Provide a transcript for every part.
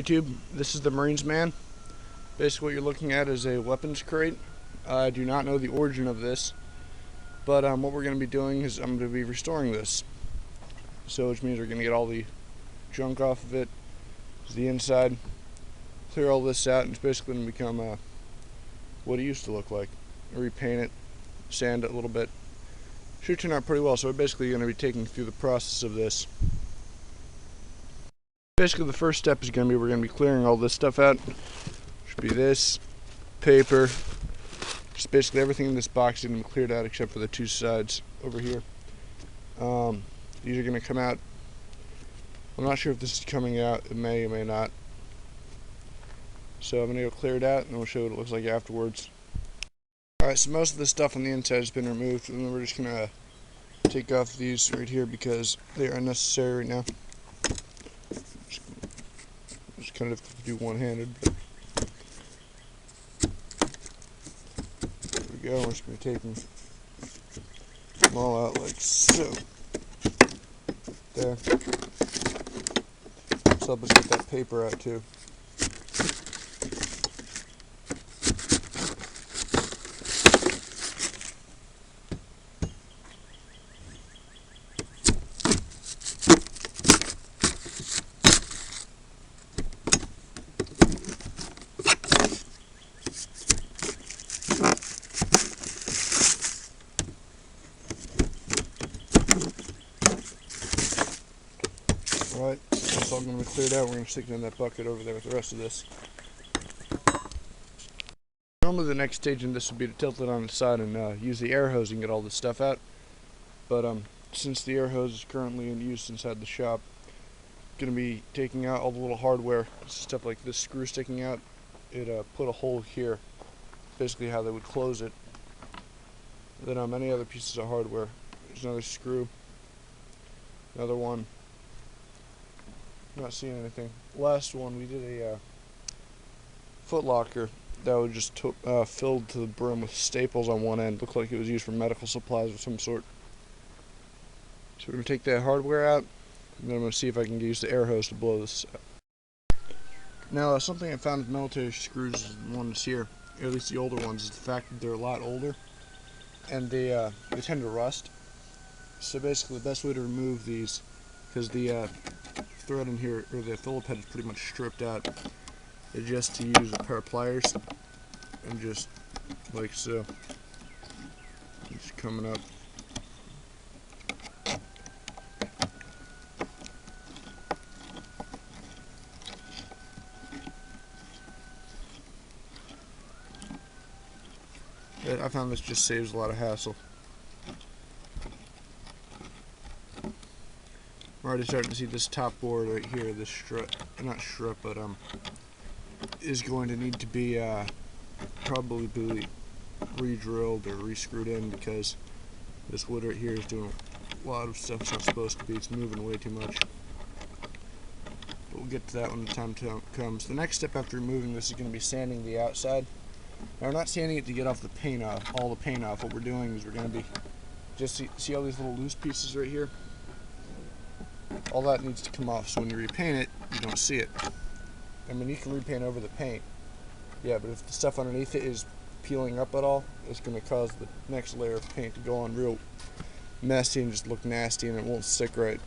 YouTube, this is the Marines Man. Basically what you're looking at is a weapons crate. I do not know the origin of this, but what we're going to be doing is I'm going to be restoring this. So which means we're going to get all the junk off of it, the inside, clear all this out, and it's basically going to become what it used to look like. Repaint it, sand it a little bit. Should turn out pretty well, so we're basically going to be taking through the process of this. Basically the first step is going to be we're going to be clearing all this stuff out. Should be this, paper, just basically everything in this box is going to be cleared out except for the two sides over here. These are going to come out. I'm not sure if this is coming out, it may or may not. So I'm going to go clear it out and we'll show you what it looks like afterwards. Alright, so most of the stuff on the inside has been removed, and then we're just going to take off these right here because they are unnecessary right now. Just kind of have to do one-handed. There we go. We're just going to take them all out like so. There. Let's help us get that paper out too. Alright, that's all going to be cleared out. We're going to stick it in that bucket over there with the rest of this. Normally the next stage in this would be to tilt it on its side and use the air hose and get all this stuff out. But since the air hose is currently in use inside the shop, I'm going to be taking out all the little hardware, stuff like this screw sticking out. It put a hole here, basically how they would close it. Then any other pieces of hardware. There's another screw, another one. Not seeing anything. Last one, we did a foot locker that was just filled to the brim with staples on one end. Looked like it was used for medical supplies of some sort. So we're going to take that hardware out, and then I'm going to see if I can use the air hose to blow this out. Now, something I found with military screws is the ones here, or at least the older ones, is the fact that they're a lot older, and they tend to rust. So basically the best way to remove these, because the thread in here, or the Phillip head is pretty much stripped out, is just to use a pair of pliers and just like so. It's coming up. I found this just saves a lot of hassle. I'm already starting to see this top board right here, this strut, not strut, but is going to need to be probably be re-drilled or re-screwed in because this wood right here is doing a lot of stuff it's not supposed to be. It's moving way too much. But we'll get to that when the time comes. The next step after removing this is going to be sanding the outside. Now we're not sanding it to get off the paint off, all the paint off. What we're doing is we're going to be just see all these little loose pieces right here. All that needs to come off, so when you repaint it, you don't see it. I mean, you can repaint over the paint, yeah, but if the stuff underneath it is peeling up at all, it's going to cause the next layer of paint to go on real messy and just look nasty, and it won't stick right.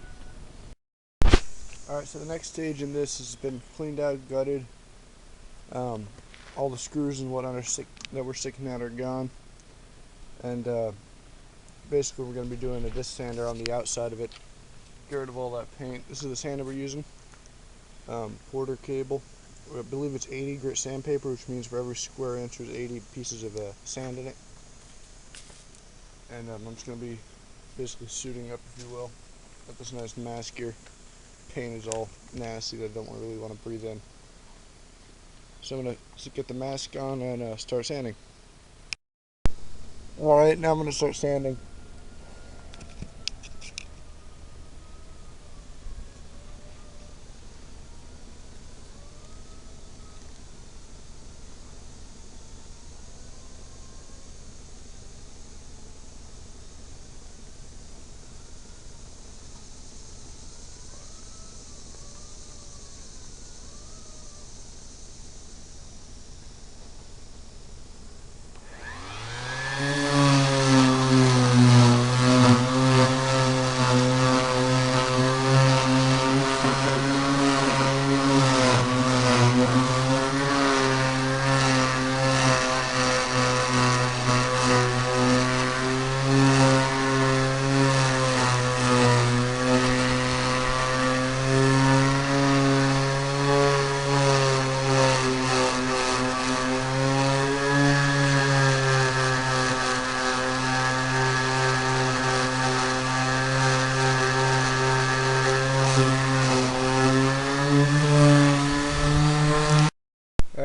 Alright, so the next stage in this has been cleaned out, gutted. All the screws and whatnot that were sticking out are gone. And basically we're going to be doing a disc sander on the outside of it. Get rid of all that paint. This is the sander we're using. Porter cable. I believe it's 80 grit sandpaper, which means for every square inch there's 80 pieces of sand in it. And I'm just going to be basically suiting up, if you will. Got this nice mask here. Paint is all nasty that I don't really want to breathe in. So I'm going to get the mask on and start sanding. Alright, now I'm going to start sanding.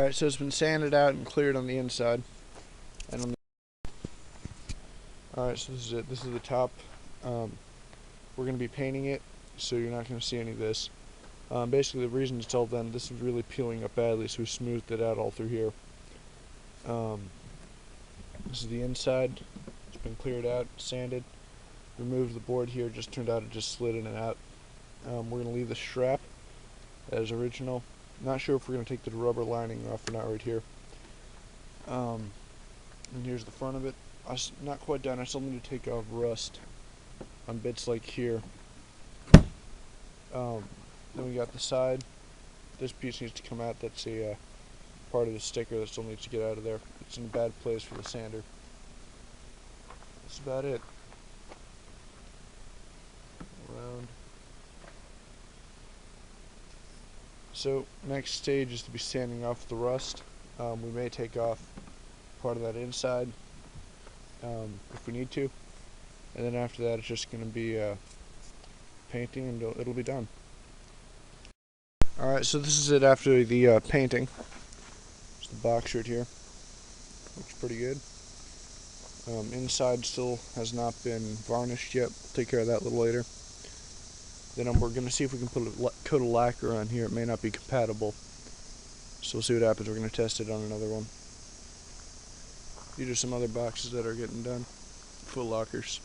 Alright, so it's been sanded out and cleared on the inside. And on the Alright, so this is it. This is the top. We're going to be painting it, so you're not going to see any of this. Basically, the reason it's all done, this was really peeling up badly, so we smoothed it out all through here. This is the inside. It's been cleared out, sanded. Removed the board here. Just turned out it just slid in and out. We're going to leave the strap as original. Not sure if we're going to take the rubber lining off or not right here. And here's the front of it. Not quite done. I still need to take off rust on bits like here. Then we got the side. This piece needs to come out. That's a part of the sticker that still needs to get out of there. It's in a bad place for the sander. That's about it. Around. So next stage is to be sanding off the rust. We may take off part of that inside if we need to, and then after that it's just going to be painting, and it'll be done. Alright, so this is it after the painting. It's the box right here. Looks pretty good. Inside still has not been varnished yet. We'll take care of that a little later. Then we're going to see if we can put a coat of lacquer on here. It may not be compatible, so we'll see what happens. We're going to test it on another one. These are some other boxes that are getting done. Foot lockers.